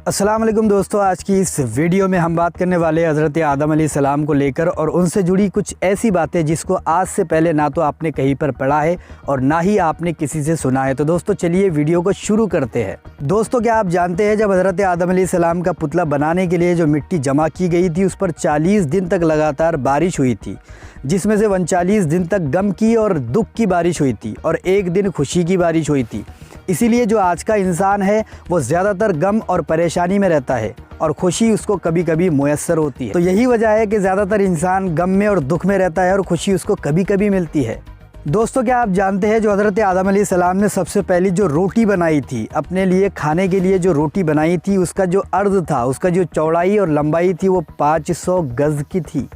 अस्सलाम वालेकुम दोस्तों, आज की इस वीडियो में हम बात करने वाले हज़रत आदम अलैहिस्सलाम को लेकर और उनसे जुड़ी कुछ ऐसी बातें जिसको आज से पहले ना तो आपने कहीं पर पढ़ा है और ना ही आपने किसी से सुना है। तो दोस्तों चलिए वीडियो को शुरू करते हैं। दोस्तों क्या आप जानते हैं, जब हज़रत आदम अलैहिस्सलाम का पुतला बनाने के लिए जो मिट्टी जमा की गई थी उस पर 40 दिन तक लगातार बारिश हुई थी, जिसमें से 39 दिन तक गम की और दुख की बारिश हुई थी और एक दिन खुशी की बारिश हुई थी। इसीलिए जो आज का इंसान है वो ज़्यादातर गम और परेशानी में रहता है और खुशी उसको कभी कभी मुयस्सर होती है। तो यही वजह है कि ज़्यादातर इंसान गम में और दुख में रहता है और खुशी उसको कभी कभी मिलती है। दोस्तों क्या आप जानते हैं, जो हज़रत आदम अलैहिस्सलाम ने सबसे पहली जो रोटी बनाई थी, अपने लिए खाने के लिए जो रोटी बनाई थी, उसका जो अर्ज़ था, उसका जो चौड़ाई और लंबाई थी वो 500 गज़ की थी,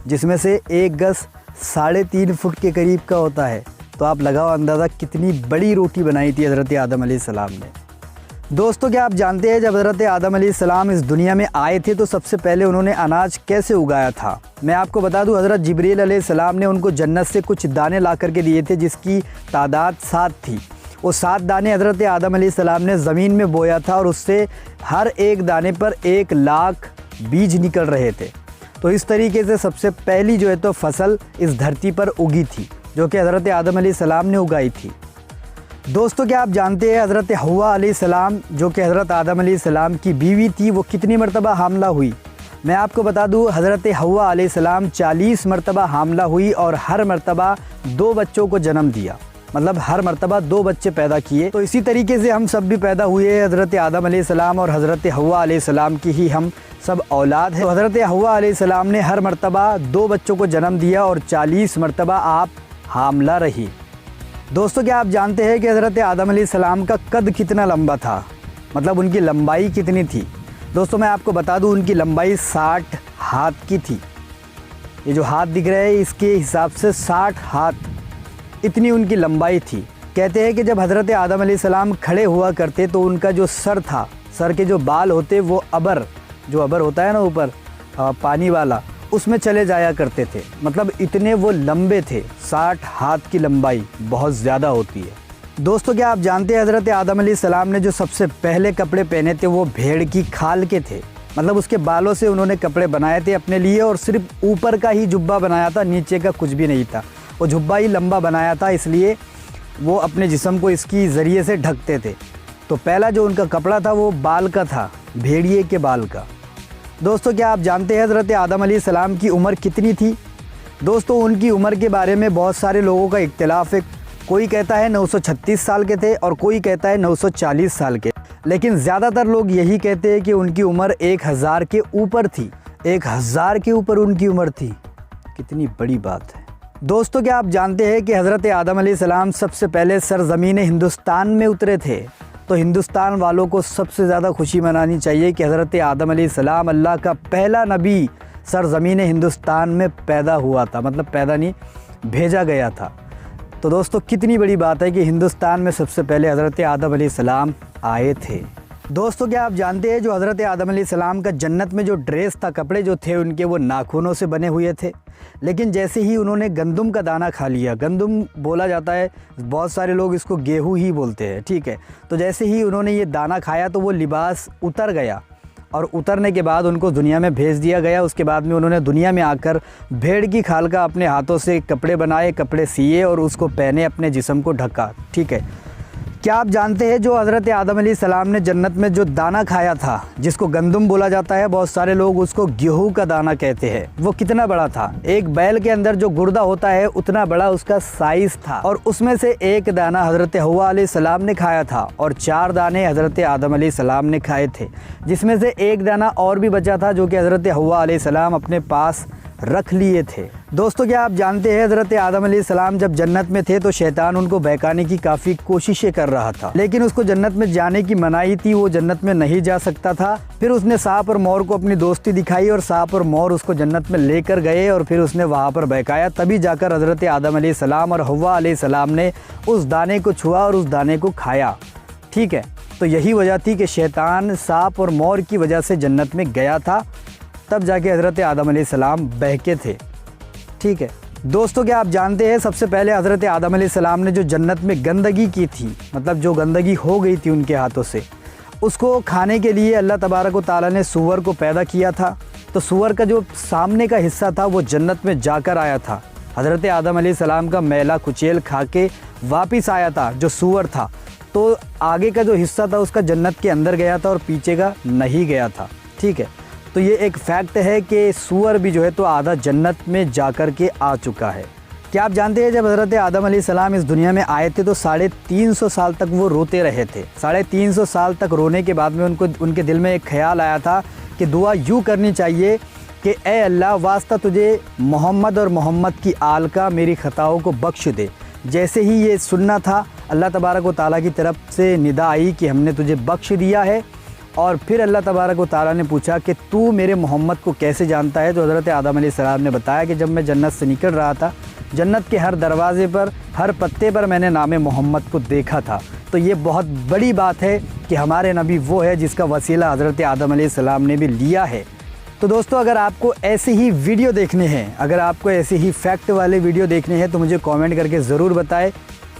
जिसमें से एक गज़ 3.5 फुट के करीब का होता है। तो आप लगाओ अंदाज़ा कितनी बड़ी रोटी बनाई थी हज़रत आदम अलैहिस्सलाम ने। दोस्तों क्या आप जानते हैं, जब हज़रत आदम अलैहिस्सलाम इस दुनिया में आए थे तो सबसे पहले उन्होंने अनाज कैसे उगाया था। मैं आपको बता दूं, हज़रत जिब्रील अलैहिस्सलाम ने उनको जन्नत से कुछ दाने ला करके दिए थे, जिसकी तादाद 7 थी। वो 7 दाने हज़रत आदम अलैहिस्सलाम ने ज़मीन में बोया था और उससे हर एक दाने पर 1 लाख बीज निकल रहे थे। तो इस तरीके से सबसे पहली जो है तो फसल इस धरती पर उगी थी, जो कि हज़रत आदम अलैहिस्सलाम ने उगाई थी। दोस्तों क्या आप जानते हैं, हज़रत हव्वा अलैहिस्सलाम जो कि हज़रत आदम अलैहिस्सलाम की बीवी थी, वो कितनी मरतबा हामला हुई। मैं आपको बता दूं, हज़रत हव्वा अलैहिस्सलाम 40 मरतबा हामला हुई और हर मरतबा 2 बच्चों को जन्म दिया, मतलब हर मरतबा 2 बच्चे पैदा किए। तो इसी तरीके से हम सब भी पैदा हुए, हज़रत आदम अलैहिस्सलाम और हज़रत हव्वा अलैहिस्सलाम की ही हम सब औलाद है। तो हज़रत हव्वा अलैहिस्सलाम ने हर मरतबा 2 बच्चों को जन्म दिया और 40 मरतबा आप हामला रही। दोस्तों क्या आप जानते हैं कि हज़रत आदम अलैहिस्सलाम का कद कितना लंबा था, मतलब उनकी लंबाई कितनी थी। दोस्तों मैं आपको बता दूं, उनकी लंबाई 60 हाथ की थी। ये जो हाथ दिख रहे हैं इसके हिसाब से 60 हाथ इतनी उनकी लंबाई थी। कहते हैं कि जब हज़रत आदम अलैहिस्सलाम खड़े हुआ करते तो उनका जो सर था, सर के जो बाल होते वो जो अबर होता है ना ऊपर पानी वाला, उसमें चले जाया करते थे। मतलब इतने वो लंबे थे, 60 हाथ की लंबाई बहुत ज़्यादा होती है। दोस्तों क्या आप जानते हैं, हज़रत आदम अलैहिस्सलाम ने जो सबसे पहले कपड़े पहने थे वो भेड़ की खाल के थे, मतलब उसके बालों से उन्होंने कपड़े बनाए थे अपने लिए और सिर्फ ऊपर का ही जुब्बा बनाया था, नीचे का कुछ भी नहीं था। वो जुब्बा ही लंबा बनाया था, इसलिए वो अपने जिस्म को इसकी ज़रिए से ढकते थे। तो पहला जो उनका कपड़ा था वो बाल का था, भेड़िए के बाल का। दोस्तों क्या आप जानते हैं, हज़रत आदम अलैहिस्सलाम की उम्र कितनी थी। दोस्तों उनकी उम्र के बारे में बहुत सारे लोगों का इख्तिलाफ है। कोई कहता है 936 साल के थे और कोई कहता है 940 साल के, लेकिन ज़्यादातर लोग यही कहते हैं कि उनकी उम्र 1000 के ऊपर थी। 1000 के ऊपर उनकी उम्र थी, कितनी बड़ी बात है। दोस्तों क्या आप जानते हैं कि हज़रत आदम अलैहिस्सलाम सबसे पहले सरज़मीन हिंदुस्तान में उतरे थे। तो हिंदुस्तान वालों को सबसे ज़्यादा खुशी मनानी चाहिए कि हज़रत आदम अलैहिस्सलाम अल्लाह का पहला नबी सरज़मीन हिंदुस्तान में पैदा हुआ था, मतलब पैदा नहीं, भेजा गया था। तो दोस्तों कितनी बड़ी बात है कि हिंदुस्तान में सबसे पहले हज़रत आदम अलैहिस्सलाम आए थे। दोस्तों क्या आप जानते हैं, जो हज़रत आदम अलैहिस्सलाम का जन्नत में जो ड्रेस था, कपड़े जो थे उनके, वो नाखूनों से बने हुए थे। लेकिन जैसे ही उन्होंने गंदम का दाना खा लिया, गंदम बोला जाता है, बहुत सारे लोग इसको गेहूं ही बोलते हैं, ठीक है। तो जैसे ही उन्होंने ये दाना खाया तो वो लिबास उतर गया और उतरने के बाद उनको दुनिया में भेज दिया गया। उसके बाद में उन्होंने दुनिया में आकर भेड़ की खाल का अपने हाथों से कपड़े बनाए, कपड़े सिए और उसको पहने, अपने जिस्म को ढका, ठीक है। क्या आप जानते हैं, जो हज़रत आदम अलैहिस्सलाम ने जन्नत में जो दाना खाया था, जिसको गंदम बोला जाता है, बहुत सारे लोग उसको गेहूं का दाना कहते हैं, वो कितना बड़ा था। एक बैल के अंदर जो गुर्दा होता है उतना बड़ा उसका साइज़ था और उसमें से 1 दाना हज़रत हव्वा अलैहिस्सलाम ने खाया था और 4 दाने हज़रत आदम अलैहिस्सलाम ने खाए थे, जिसमें से 1 दाना और भी बचा था जो कि हज़रत हव्वा अलैहिस्सलाम अपने पास रख लिए थे। दोस्तों क्या आप जानते हैं, हज़रत आदम अलैहिस्सलाम जब जन्नत में थे तो शैतान उनको बहकाने की काफ़ी कोशिशें कर रहा था, लेकिन उसको जन्नत में जाने की मनाही थी, वो जन्नत में नहीं जा सकता था। फिर उसने सांप और मोर को अपनी दोस्ती दिखाई और सांप और मोर उसको जन्नत में लेकर गए और फिर उसने वहाँ पर बहकाया। तभी जाकर हज़रत आदम अलैहिस्सलाम और हव्वा अलैहिस्सलाम ने उस दाने को छुआ और उस दाने को खाया, ठीक है। तो यही वजह थी कि शैतान सांप और मोर की वजह से जन्नत में गया था, तब जाके हज़रत आदम अलैहिस्सलाम बहके थे, ठीक है। दोस्तों क्या आप जानते हैं, सबसे पहले हज़रत आदम अलैहिस्सलाम ने जो जन्नत में गंदगी की थी, मतलब जो गंदगी हो गई थी उनके हाथों से, उसको खाने के लिए अल्लाह तबारक व तआला ने सूअर को पैदा किया था। तो सूअर का जो सामने का हिस्सा था वो जन्नत में जाकर आया था। हज़रत आदम अलैहिस्सलाम का मैला कुचेल खा के वापस आया था जो सूअर था, तो आगे का जो हिस्सा था उसका जन्नत के अंदर गया था और पीछे का नहीं गया था। ठीक है, तो ये एक फैक्ट है कि सूअर भी जो है तो आधा जन्नत में जाकर के आ चुका है। क्या आप जानते हैं जब हज़रत आदम अलैहिस्सलाम इस दुनिया में आए थे तो 350 साल तक वो रोते रहे थे। 350 साल तक रोने के बाद में उनके दिल में एक ख्याल आया था कि दुआ यूँ करनी चाहिए कि ए अल्लाह, वास्ता तुझे मोहम्मद और मोहम्मद की आल का मेरी ख़ताओं को बख्श दे। जैसे ही ये सुनना था, अल्लाह तबारक व तआला की तरफ से निदा आई कि हमने तुझे बख्श दिया है। और फिर अल्लाह तबारक व तआला ने पूछा कि तू मेरे मोहम्मद को कैसे जानता है। तो हज़रत आदम अलैहिस्सलाम ने बताया कि जब मैं जन्नत से निकल रहा था, जन्नत के हर दरवाज़े पर, हर पत्ते पर मैंने नाम मोहम्मद को देखा था। तो ये बहुत बड़ी बात है कि हमारे नबी वो है जिसका वसीला हज़रत आदम अलैहिस्सलाम ने भी लिया है। तो दोस्तों, अगर आपको ऐसे ही वीडियो देखने हैं, अगर आपको ऐसे ही फैक्ट वाले वीडियो देखने हैं तो मुझे कमेंट करके ज़रूर बताएं।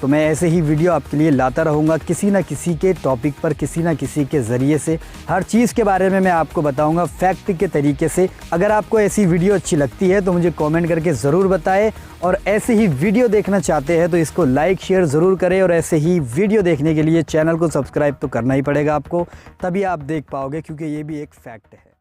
तो मैं ऐसे ही वीडियो आपके लिए लाता रहूँगा, किसी न किसी के टॉपिक पर, किसी न किसी के ज़रिए से हर चीज़ के बारे में मैं आपको बताऊँगा फैक्ट के तरीके से। अगर आपको ऐसी वीडियो अच्छी लगती है तो मुझे कमेंट करके ज़रूर बताएं। और ऐसे ही वीडियो देखना चाहते हैं तो इसको लाइक शेयर ज़रूर करें। और ऐसे ही वीडियो देखने के लिए चैनल को सब्सक्राइब तो करना ही पड़ेगा आपको, तभी आप देख पाओगे, क्योंकि ये भी एक फैक्ट है।